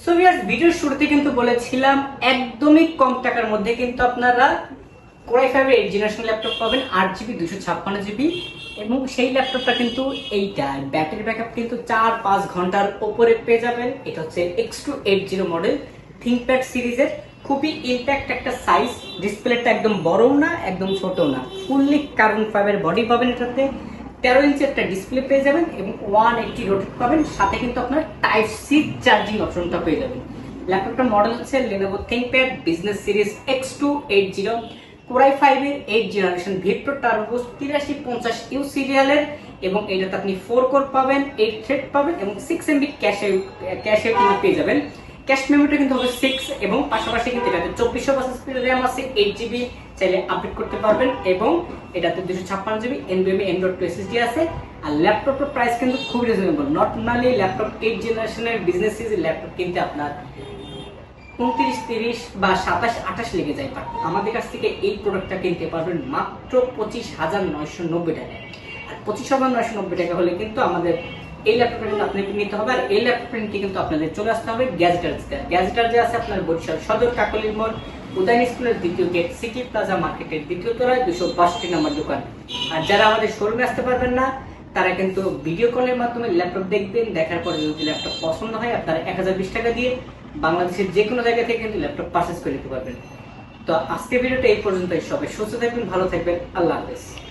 So viewers, ভিডিওর শুরুতে কিন্তু বলেছিলাম একদমই কম টাকার মধ্যে কিন্তু আপনারা কোরাই ফাইভের 8 জেনারেশন ল্যাপটপ পাবেন, 8GB 256GB। এবং সেই ল্যাপটপটা কিন্তু এইটা ব্যাটারি ব্যাকআপ কিন্তু 4-5 ঘন্টার ওপরে পেয়ে যাবেন। এটা হচ্ছে X280 মডেল থিংকপ্যাড সিরিজের, খুবই ইম্প্যাক্ট একটা সাইজ। ডিসপ্লেটা একদম বড়ও না একদম ছোট না, ফুললি কার্বন ফাইবার বডি পাবেন। এটাতে 13 ইঞ্চি একটা ডিসপ্লে পেয়ে যাবেন এবং 180 রোটেট পাবেন। সাথে কিন্তু আপনার টাইপ সি চার্জিং অপশনটা পেয়ে যাবেন। ল্যাপটপটার মডেল হচ্ছে Lenovo ThinkPad business series X280, core i 5-এর 8 জেনারেশন ভিক্টো টার্বো 8350U সিরিয়ালের। এবং এটাতে আপনি 4 কোর পাবেন, 8 থ্রেড পাবেন এবং 6MB ক্যাশে কিন্তু পেয়ে যাবেন। ক্যাশ মেমোরিটা কিন্তু হবে 6 এবং পাশাপাশি কিন্তু এটাতে 2400 র্যাম আছে, 8GB চাইলে আপডেট করতে পারবেন। এবং এটাতে 256GB NVMe M.2 SSD আছে। আর ল্যাপটপের প্রাইস কিন্তু খুব রিজনেবল। নর্মালি ল্যাপটপ 8 জেনারেশনের বিজনেস সিরিজের ল্যাপটপ কিনতে আপনার 29-30 বা 27-28 লেগে যায়, বাট আমাদের কাছ থেকে এই প্রোডাক্টটা কিনতে পারবেন মাত্র 25,990 টাকায়। আর 25,990 টাকা হলে কিন্তু আমাদের এই ল্যাপটপটা কিন্তু আপনাকে নিতে হবে। আর এই ল্যাপটপটা নিতে কিন্তু আপনাদের চলে আসতে হবে গ্যাজেটার যে আছে আপনার বরিশাল সদর কাকলির মোড়, উদয়ন স্কুলের দ্বিতীয় গেট, সিটি প্লাজা মার্কেটের দ্বিতীয় তলায় 262 নম্বর দোকান। আর যারা আমাদের শোরুমে আসতে পারবেন না, তারা কিন্তু ভিডিও কলের মাধ্যমে ল্যাপটপ দেখবেন। দেখার পরে যদি ল্যাপটপ পছন্দ হয়, আপনারা 1020 টাকা দিয়ে বাংলাদেশের যে কোনো জায়গা থেকে কিন্তু ল্যাপটপ পারচেজ করে নিতে পারবেন। তো আজকের ভিডিওটা এই পর্যন্তই। সবাই সুস্থ থাকবেন, ভালো থাকবেন, আল্লাহ হাফেজ।